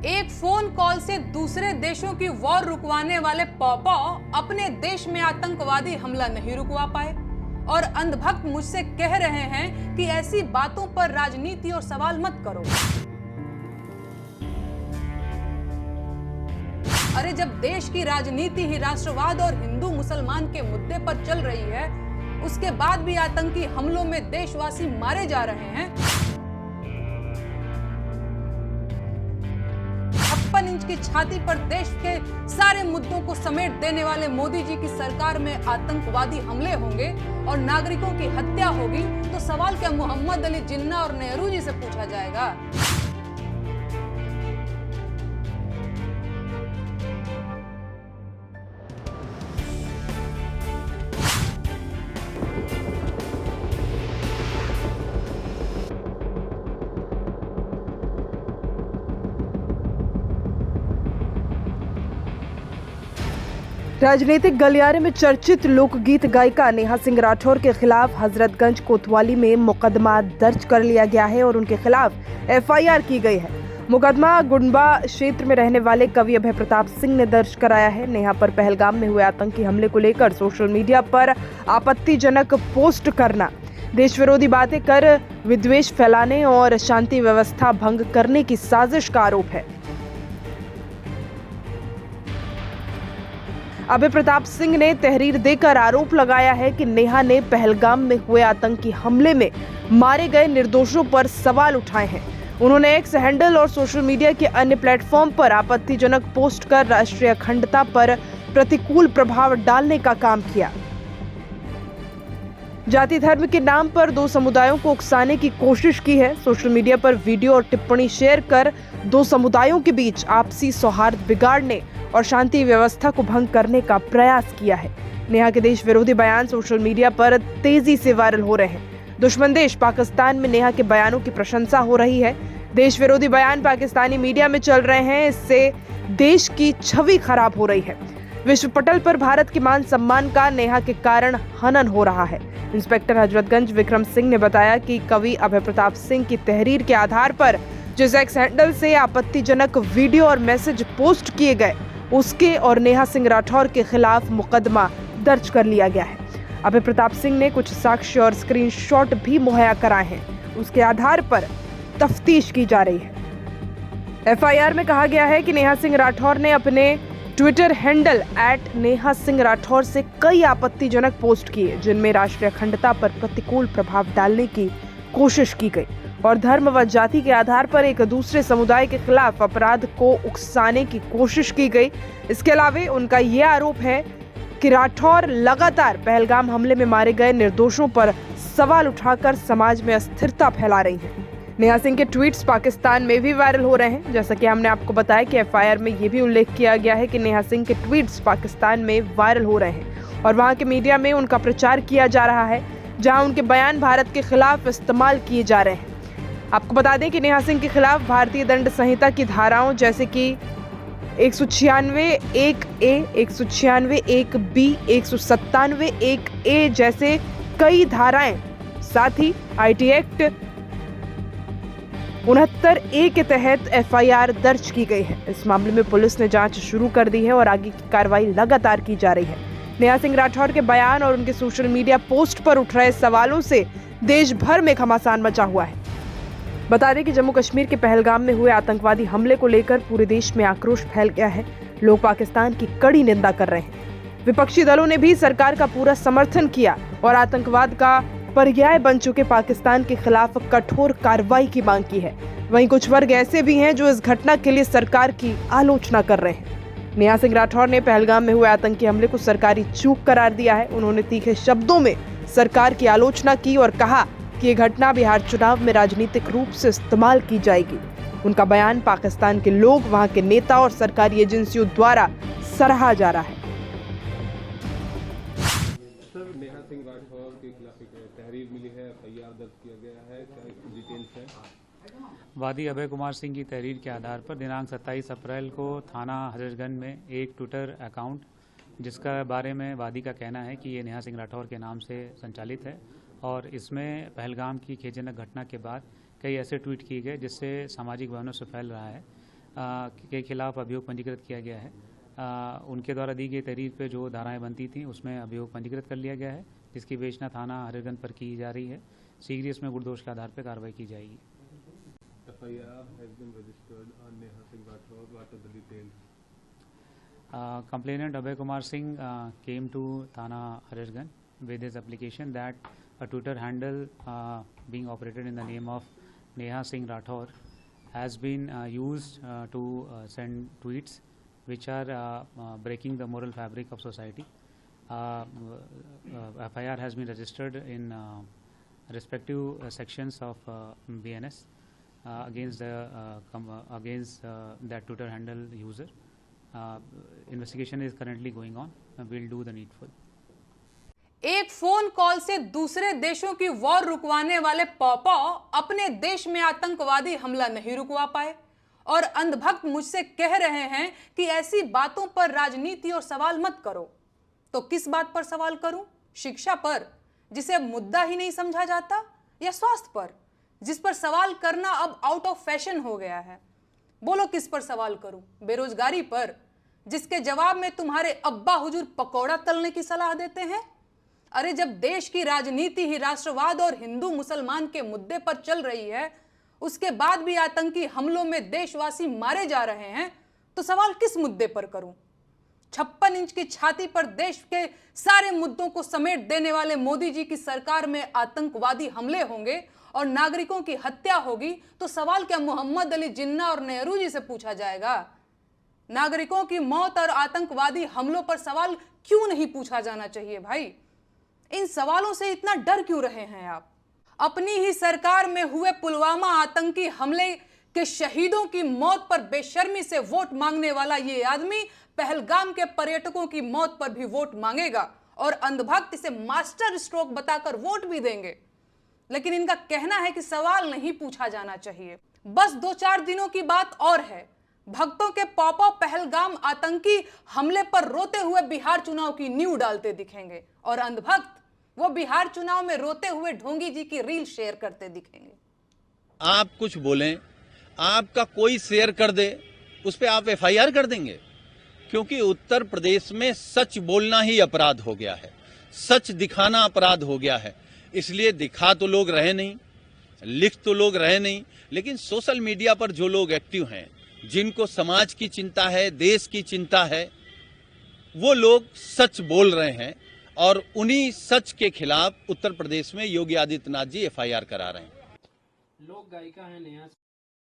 एक phone call से दूसरे देशों की वॉर रुकवाने वाले पॉपॉ अपने देश में आतंकवादी हमला नहीं रुकवा पाए और अंधभक्त मुझसे कह रहे हैं कि ऐसी बातों पर राजनीति और सवाल मत करो। अरे जब देश की राजनीति ही राष्ट्रवाद और हिंदू मुसलमान के मुद्दे पर चल रही है, उसके बाद भी आतंकी हमलों में देशवासी मारे जा रहे हैं। 56 इंच की छाती पर देश के सारे मुद्दों को समेट देने वाले मोदी जी की सरकार में आतंकवादी हमले होंगे और नागरिकों की हत्या होगी तो सवाल क्या मोहम्मद अली जिन्ना और नेहरू जी से पूछा जाएगा? राजनीतिक गलियारे में चर्चित लोकगीत गायिका नेहा सिंह राठौर के खिलाफ हजरतगंज कोतवाली में मुकदमा दर्ज कर लिया गया है और उनके खिलाफ एफआईआर की गई है। मुकदमा गुंडबा क्षेत्र में रहने वाले कवि अभय प्रताप सिंह ने दर्ज कराया है। नेहा पर पहलगाम में हुए आतंकी हमले को लेकर सोशल मीडिया पर आपत्तिजनक पोस्ट करना, देश विरोधी बातें कर विद्वेष फैलाने और शांति व्यवस्था भंग करने की साजिश का आरोप है। अभय प्रताप सिंह ने तहरीर देकर आरोप लगाया है कि नेहा ने पहलगाम में हुए आतंकी हमले में मारे गए निर्दोषों पर सवाल उठाए हैं। उन्होंने एक्स हैंडल और सोशल मीडिया के अन्य प्लेटफॉर्म पर आपत्तिजनक पोस्ट कर राष्ट्रीय अखंडता पर प्रतिकूल प्रभाव डालने का काम किया। जाति धर्म के नाम पर दो समुदायों को उकसाने की कोशिश की है। सोशल मीडिया पर वीडियो और टिप्पणी शेयर कर दो समुदायों के बीच आपसी सौहार्द बिगाड़ने और शांति व्यवस्था को भंग करने का प्रयास किया है। नेहा के देश विरोधी बयान सोशल मीडिया पर तेजी से वायरल हो रहे हैं। दुश्मन देश पाकिस्तान में नेहा के बयानों की प्रशंसा हो रही है। देश विरोधी बयान पाकिस्तानी मीडिया में चल रहे हैं, इससे देश की छवि खराब हो रही है। विश्व पटल पर भारत के मान सम्मान का नेहा के कारण हनन हो रहा है। इंस्पेक्टर हजरतगंज विक्रम सिंह ने बताया कि कवि अभय प्रताप सिंह की तहरीर के आधार पर जिस एक्स हैंडल से आपत्तिजनक वीडियो और मैसेज पोस्ट किए गए, उसके और नेहा सिंह राठौर के खिलाफ मुकदमा दर्ज कर लिया गया है। अभय प्रताप सिंह ने कुछ साक्ष्य और स्क्रीनशॉट भी मुहैया कराए हैं, उसके आधार पर तफ्तीश की जा रही है। एफआईआर में कहा गया है कि नेहा सिंह राठौर ने अपने ट्विटर हैंडल @नेहा सिंह राठौर से कई आपत्तिजनक पोस्ट किए, जिनमें राष्ट्रीय अखंडता पर प्रतिकूल प्रभाव डालने की कोशिश की गई और धर्म व जाति के आधार पर एक दूसरे समुदाय के खिलाफ अपराध को उकसाने की कोशिश की गई। इसके अलावा उनका यह आरोप है कि राठौर लगातार पहलगाम हमले में मारे गए निर्दोषों पर सवाल उठाकर समाज में अस्थिरता फैला रही हैं। नेहा सिंह के ट्वीट्स पाकिस्तान में भी वायरल हो रहे हैं। जैसा कि हमने आपको बताया कि एफआईआर में यह भी उल्लेख किया गया है कि नेहा सिंह के ट्वीट्स पाकिस्तान में वायरल हो रहे हैं और वहां के मीडिया में उनका प्रचार किया जा रहा है, जहां उनके बयान भारत के खिलाफ इस्तेमाल किए जा रहे हैं। आपको बता दें कि नेहा सिंह के खिलाफ भारतीय दंड संहिता की धाराओं जैसे कि 196(1)(a), 196(1)(b), 197(1)(a) जैसे कई धाराएं, साथ ही आईटी एक्ट 69(a) के तहत एफआईआर दर्ज की गई है। इस मामले में पुलिस ने जांच शुरू कर दी है और आगे की कार्रवाई लगातार की जा रही है। नेहा सिंह राठौर के बयान और उनके सोशल मीडिया पोस्ट पर उठ रहे सवालों से देश भर में घमासान मचा हुआ है। बता दें कि जम्मू कश्मीर के पहलगाम में हुए आतंकवादी हमले को लेकर पूरे देश में आक्रोश फैल गया है। लोग पाकिस्तान की कड़ी निंदा कर रहे हैं। विपक्षी दलों ने भी सरकार का पूरा समर्थन किया और आतंकवाद का पर्याय बन चुके पाकिस्तान के खिलाफ कठोर कार्रवाई की मांग की है। वहीं कुछ वर्ग ऐसे भी हैं जो इस घटना के लिए सरकार की आलोचना कर रहे हैं। नेहा सिंह राठौर ने पहलगाम में हुए आतंकी हमले को सरकारी चूक करार दिया है। उन्होंने तीखे शब्दों में सरकार की आलोचना की और कहा कि ये घटना बिहार चुनाव में राजनीतिक रूप से इस्तेमाल की जाएगी। उनका बयान पाकिस्तान के लोग, वहां के नेता और सरकारी एजेंसियों द्वारा सराहा जा रहा है। सर, नेहा सिंह राठौर के खिलाफ एक तहरीर मिली है, एफआईआर दर्ज किया गया है, क्या डिटेल्स है? वादी अभय कुमार सिंह की तहरीर के आधार पर दिनांक 27 अप्रैल को थाना हजरतगंज में एक ट्विटर अकाउंट, जिसका बारे में वादी का कहना है कि ये नेहा सिंह राठौर के नाम से संचालित है और इसमें पहलगाम की खेदजनक घटना के बाद कई ऐसे ट्वीट किए गए जिससे सामाजिक बयानों से फैल रहा है के खिलाफ अभियोग पंजीकृत किया गया है। उनके द्वारा दी गई तहरीर पे जो धाराएं बनती थीं उसमें अभियोग पंजीकृत कर लिया गया है, जिसकी विवेचना थाना हरिरगंज पर की जा रही है। शीघ्र इसमें गुणदोष के आधार पर कार्रवाई की जाएगी। FIR has been registered on Neha Singh Rathore. What are the details? Complainant Abhay Kumar Singh came to Thana Harirganj with his application that a Twitter handle being operated in the name of Neha Singh Rathore has been used to send tweets which are breaking the moral fabric of society. FIR has been registered in respective sections of BNS against that Twitter handle user. Investigation is currently going on. We'll do the needful. एक phone call से दूसरे देशों की war रुकवाने वाले पॉपा अपने देश में आतंकवादी हमला नहीं रुकवा पाए और अंधभक्त मुझसे कह रहे हैं कि ऐसी बातों पर राजनीति और सवाल मत करो। तो किस बात पर सवाल करूं? शिक्षा पर, जिसे मुद्दा ही नहीं समझा जाता, या स्वास्थ्य पर, जिस पर सवाल करना अब आउट ऑफ फैशन हो गया है? बोलो किस पर सवाल करूं? बेरोजगारी पर, जिसके जवाब में तुम्हारे अब्बा हुजूर पकौड़ा तलने की सलाह देते हैं? अरे जब देश की राजनीति ही राष्ट्रवाद और हिंदू मुसलमान के मुद्दे पर चल रही है, उसके बाद भी आतंकी हमलों में देशवासी मारे जा रहे हैं, तो सवाल किस मुद्दे पर करूं? 56 इंच की छाती पर देश के सारे मुद्दों को समेट देने वाले मोदी जी की सरकार में आतंकवादी हमले होंगे और नागरिकों की हत्या होगी, तो सवाल क्या मोहम्मद अली जिन्ना और नेहरू जी से पूछा जाएगा? नागरिकों की मौत और आतंकवादी हमलों पर सवाल क्यों नहीं पूछा जाना चाहिए भाई? इन सवालों से इतना डर क्यों रहे हैं आप? अपनी ही सरकार में हुए पुलवामा आतंकी हमले के शहीदों की मौत पर बेशर्मी से वोट मांगने वाला ये आदमी पहलगाम के पर्यटकों की मौत पर भी वोट मांगेगा और अंधभक्त इसे मास्टर स्ट्रोक बताकर वोट भी देंगे। लेकिन इनका कहना है कि सवाल नहीं पूछा जाना चाहिए। बस 2-4 दिनों की बात और है, भक्तों के पॉपा पहलगाम आतंकी हमले पर रोते हुए बिहार चुनाव की नींव डालते दिखेंगे और अंधभक्त वो बिहार चुनाव में रोते हुए ढोंगी जी की रील शेयर करते दिखेंगे। आप कुछ बोलें, आपका कोई शेयर कर दे, उस पर आप FIR कर देंगे, क्योंकि उत्तर प्रदेश में सच बोलना ही अपराध हो गया है, सच दिखाना अपराध हो गया है। इसलिए दिखा तो लोग रहे नहीं, लिख तो लोग रहे नहीं, लेकिन सोशल मीडिया पर जो लोग एक्टिव हैं, जिनको समाज की चिंता है, देश की चिंता है, वो लोग सच बोल रहे हैं और उन्हीं सच के खिलाफ उत्तर प्रदेश में योगी आदित्यनाथ जी FIR करा रहे हैं। लोक गायिका है नेहा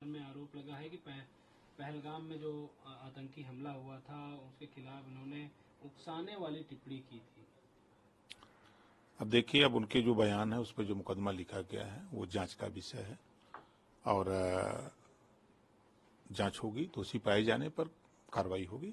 में आरोप लगा है कि पहलगाम में जो आतंकी हमला हुआ था उसके खिलाफ उन्होंने उकसाने वाली टिप्पणी की थी। अब देखिए, अब उनके जो बयान है उस पर जो मुकदमा लिखा गया है वो जांच का विषय है और जांच होगी, दोषी पाए जाने पर कार्रवाई होगी।